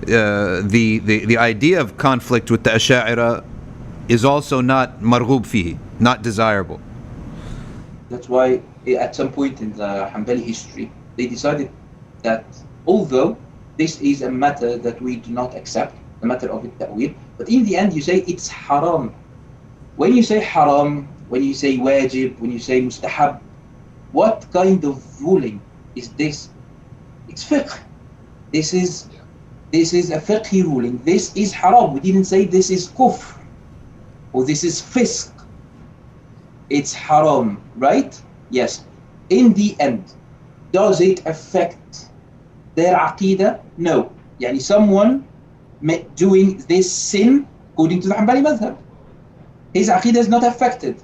The idea of conflict with the Asha'irah is also not marghub fihi, not desirable. That's why at some point in the Hanbali history, they decided that although this is a matter that we do not accept, the matter of ta'wil, but in the end you say it's haram. When you say haram, when you say wajib, when you say mustahab, what kind of ruling is this? It's fiqh. This is a fiqhi ruling. This is haram. We didn't say this is kufr or this is fisq. It's haram, right? Yes. In the end, does it affect their aqidah? No. Yani someone doing this sin according to the Hanbali madhab, his aqidah is not affected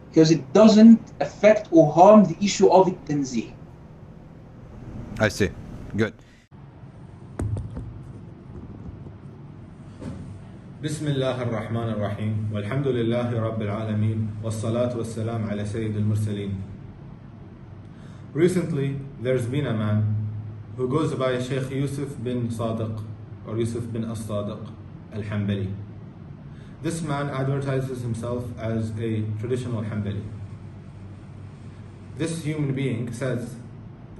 because it doesn't affect or harm the issue of tanzih. I see. Good. بسم الله الرحمن الرحيم والحمد لله رب العالمين والصلاة والسلام على سيد المرسلين. Recently, there's been a man who goes by Sheikh Yusuf bin Sadiq or Yusuf bin As-Sadiq al-Hanbali. This man advertises himself as a traditional Hanbali. This human being says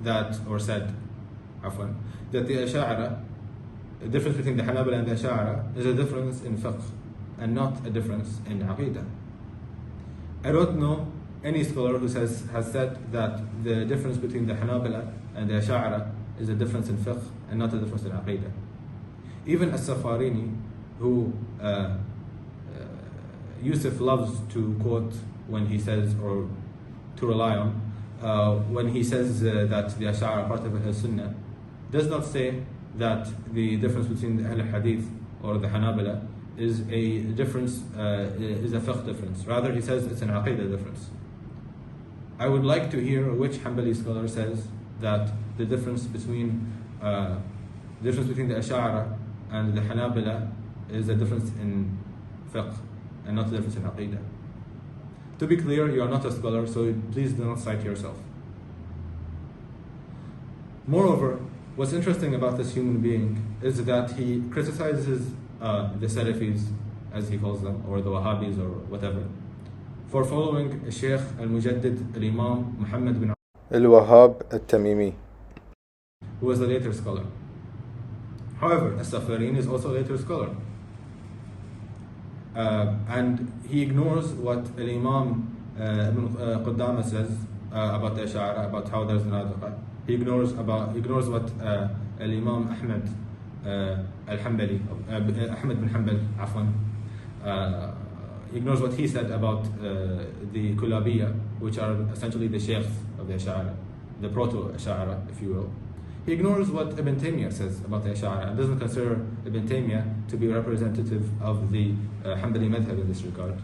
that, or said, that the Asha'irah, the difference between the Hanabala and the Asha'irah is a difference in fiqh and not a difference in aqidah. I don't know any scholar who has said that the difference between the Hanabala and the Asha'irah is a difference in fiqh and not a difference in aqidah. Even As-Safarini, who Yusuf loves to quote when he says, or to rely on, when he says that the Asha'irah are part of Al-Sunnah, does not say that the difference between the Ahl-Hadith or the Hanabala is a difference, is a fiqh difference. Rather, he says it's an aqidah difference. I would like to hear which Hanbali scholar says that the difference between the Asha'irah and the Hanabala is a difference in fiqh and not a difference in aqidah. To be clear, you are not a scholar, so please do not cite yourself. Moreover, what's interesting about this human being is that he criticizes the Salafis, as he calls them, or the Wahhabis, or whatever, for following Sheikh al-Mujaddid al-Imam Muhammad bin al-Wahhab al-Tamimi, who was a later scholar. However, As-Safarini is also a later scholar. And he ignores what al-Imam Ibn Qudama says about the Asha'irah, about how there's Nadiqa. He ignores what al-Imam Ahmad al-Hanbali, Ahmad bin Hanbal, he ignores what he said about the Kulabiyya, which are essentially the sheikhs of the Asha'irah, the proto-Asha'irah, if you will. He ignores what Ibn Taymiyyah says about the Asha'irah and doesn't consider Ibn Taymiyyah to be representative of the Hanbali madhab in this regard.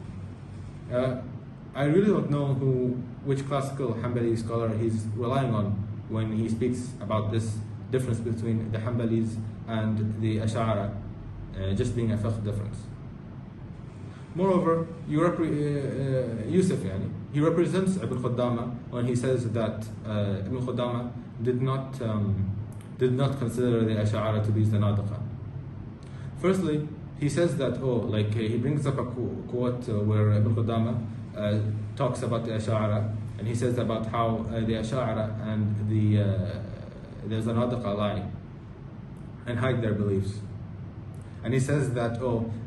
I really don't know which classical Hanbali scholar he's relying on when he speaks about this difference between the Hanbalis and the Asha'irah just being a fiqh difference. Moreover, Yusuf, he represents Ibn Qudama when he says that Ibn Qudama did not consider the Asha'irah to be Zanadiqa. Firstly, he says that, he brings up a quote where Ibn Qudama talks about the Asha'irah, and he says about how the Asha'irah and the Zanadiqa lie and hide their beliefs. And he says that,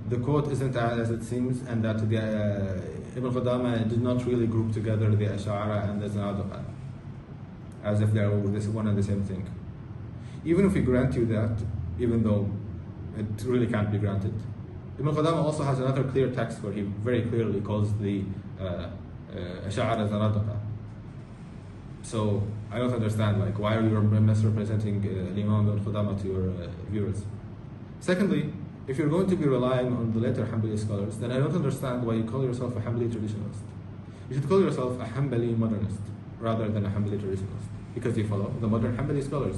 the quote isn't as it seems, and that Ibn Qudama did not really group together the Asha'irah and the Zanadiqa as if they were this one and the same thing. Even if we grant you that, even though it really can't be granted, Ibn Qudama also has another clear text where he very clearly calls the Asha'irah Zanadiqa. So I don't understand, why are you misrepresenting Imam Ibn Qudama to your viewers? Secondly, if you're going to be relying on the later Hanbali scholars, then I don't understand why you call yourself a Hanbali traditionalist. You should call yourself a Hanbali modernist rather than a Hanbali traditionalist, because you follow the modern Hanbali scholars.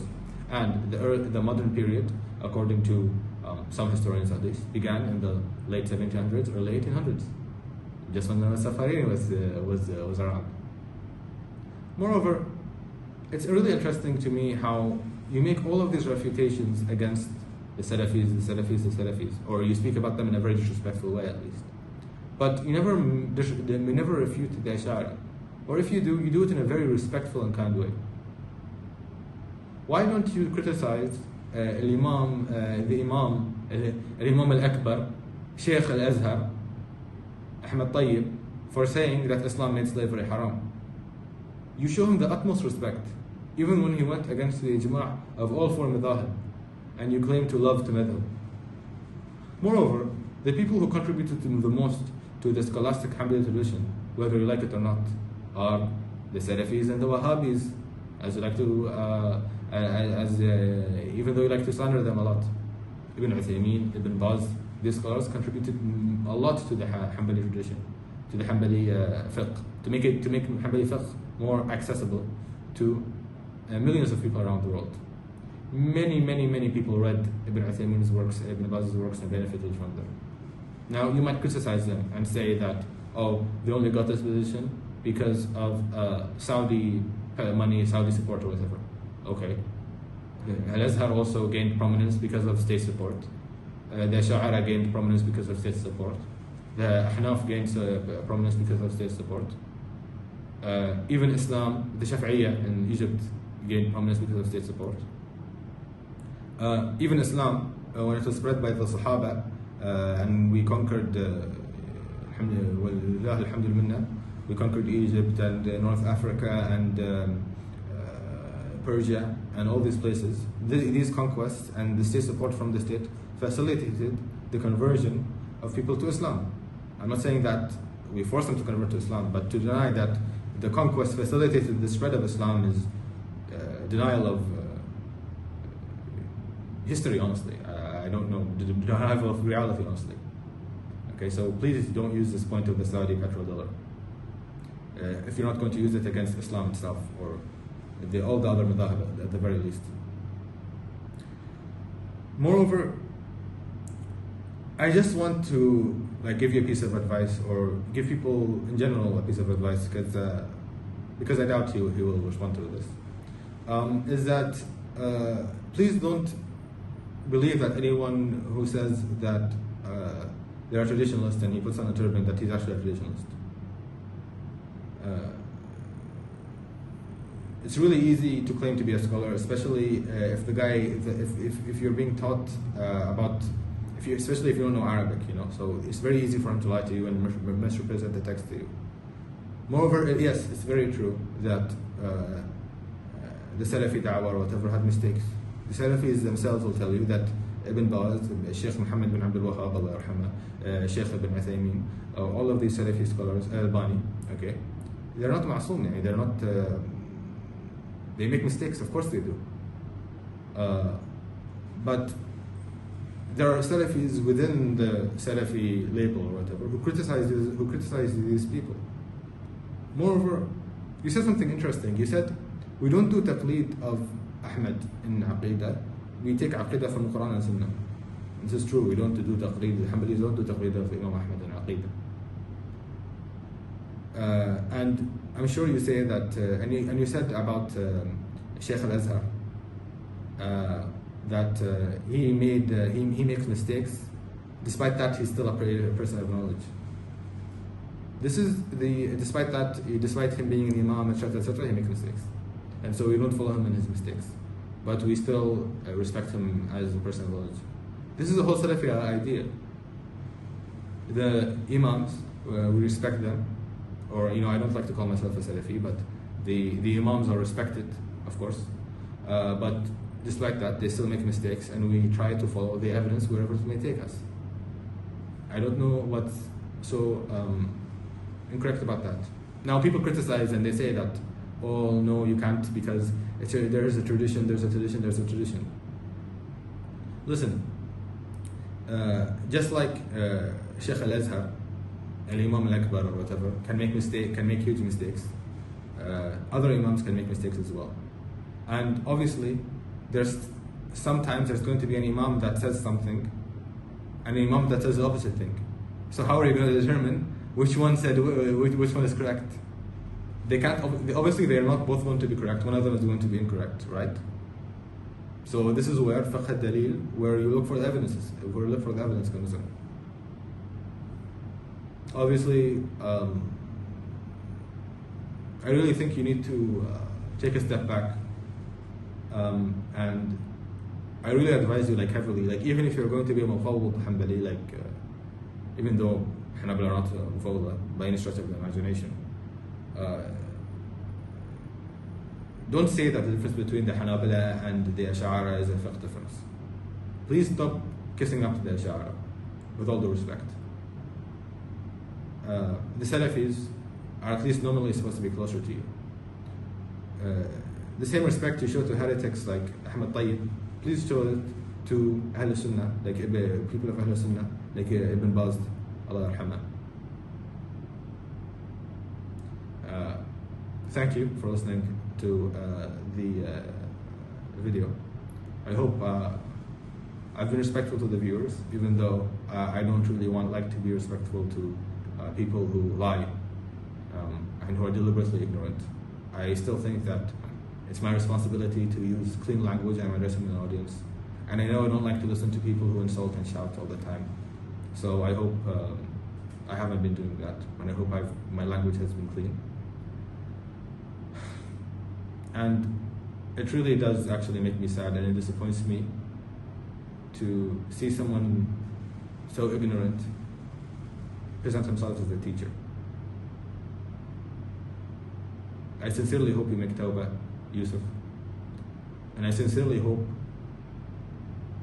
And the modern period, according to some historians at least, began in the late 1700s, early 1800s, just when the Safarini was around. Moreover, it's really interesting to me how you make all of these refutations against the Salafis, or you speak about them in a very disrespectful way at least. But you never refute the Asha'irah. Or if you do it in a very respectful and kind way. Why don't you criticize Imam al-Akbar, Shaykh al-Azhar, Ahmad Tayyib, for saying that Islam made slavery haram? You show him the utmost respect, even when he went against the ijma' of all four madhahib, and you claim to love to madhab. Moreover, the people who contributed the most to the scholastic Hanbali tradition, whether you like it or not, are the Salafis and the Wahhabis, as you like to, even though you like to slander them a lot. Ibn Uthaymeen, Ibn Baz, these scholars contributed a lot to the Hanbali tradition, to the Hanbali fiqh, to make Hanbali fiqh more accessible to millions of people around the world. Many people read Ibn Uthaymeen's works, Ibn Baz's works, and benefited from them. Now, you might criticize them and say that, oh, they only got this position because of Saudi money, Saudi support, or whatever. Okay. Al-Azhar also gained prominence because of state support. The Asha'irah gained prominence because of state support. The Ahnaf gained prominence because of state support. Even Islam, the Shafi'iyah in Egypt gained prominence because of state support. Even Islam, when it was spread by the Sahaba, and we conquered, alhamdulillah, we conquered Egypt and North Africa and Persia and all these places. These conquests and the state support from the state facilitated the conversion of people to Islam. I'm not saying that we forced them to convert to Islam, but to deny that the conquest facilitated the spread of Islam is denial of history, honestly. I don't know, denial of reality, honestly. Okay, so please don't use this point of the Saudi petrodollar. If you're not going to use it against Islam itself or all the other madhahib at the very least. Moreover, I just want to give you a piece of advice, or give people in general a piece of advice, because I doubt he will respond to this. Is that please don't believe that anyone who says that they are traditionalist and he puts on a turban that he's actually a traditionalist. It's really easy to claim to be a scholar, especially if the guy, if you're being taught especially if you don't know Arabic, So it's very easy for him to lie to you and misrepresent the text to you. Moreover, yes, it's very true that the Salafi da'wah or whatever had mistakes. The Salafis themselves will tell you that Ibn Baz, Sheikh Muhammad bin Abdul Wahhab, Allah yarhamah, Sheikh Ibn Uthaymeen, all of these Salafi scholars, Albani, okay, they're not ma'soom, they're not. They make mistakes, of course they do. But there are Salafis within the Salafi label or whatever who criticize these people. Moreover, you said something interesting. You said we don't do taqleed of Ahmad in Aqidah. We take Aqidah from the Quran and Sunnah. This is true. We don't do taqleed. The Hanbalis don't do taqleed of Imam Ahmad in Aqidah. And I'm sure you say that, and you said about Shaykh al-Azhar that he makes mistakes. Despite that, he's still a person of knowledge. This is despite him being an imam, etc., he makes mistakes, and so we don't follow him in his mistakes, but we still respect him as a person of knowledge. This is the whole Salafi idea. The imams, we respect them. Or, I don't like to call myself a Salafi, but the imams are respected, of course. But despite that, they still make mistakes, and we try to follow the evidence wherever it may take us. I don't know what's so incorrect about that. Now, people criticize and they say that, oh, no, you can't, because there is a tradition, there's a tradition. Listen, just like Sheikh al-Azhar, Al-Imam al-Akbar or whatever, can make huge mistakes. Other imams can make mistakes as well. And obviously, sometimes there's going to be an imam that says something, and an imam that says the opposite thing. So how are you going to determine which one is correct? They can't. Obviously, they are not both going to be correct. One of them is going to be incorrect, right? So this is where fiqh al-dalil, where you look for the evidences, where you look for the evidence comes in. Obviously, I really think you need to take a step back, and I really advise you, like, heavily, like, even if you're going to be a mufawwid Hanbali, like, even though Hanbali are not mufawwid by any stretch of the imagination, don't say that the difference between the Hanabila and the Asha'irah is a fiqh difference. Please stop kissing up to the Asha'irah, with all due respect. The Salafis are at least nominally supposed to be closer to you. The same respect you show to heretics like Ahmad Tayyib, please show it to Ahl Sunnah, like people of Ahl Sunnah, like Ibn Baz, Allah yarhamah. Thank you for listening to the video. I hope I've been respectful to the viewers, even though I don't really like to be respectful to people who lie and who are deliberately ignorant. I still think that it's my responsibility to use clean language. I'm addressing an audience, and I know I don't like to listen to people who insult and shout all the time. So I hope I haven't been doing that, and I hope my language has been clean. And it really does actually make me sad, and it disappoints me to see someone so ignorant present himself as a teacher. I sincerely hope you make tawbah, Yusuf. And I sincerely hope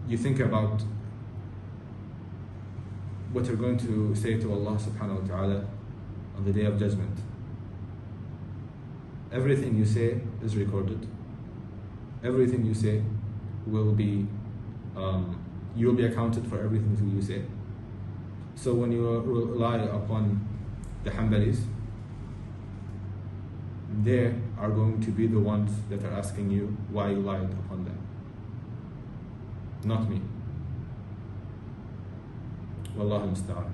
you think about what you're going to say to Allah subhanahu wa ta'ala on the day of judgment. Everything you say is recorded. Everything you say will be, you will be accounted for everything you say. So when you rely upon the Hanbalis, they are going to be the ones that are asking you why you lied upon them, not me. Wallahu musta'an.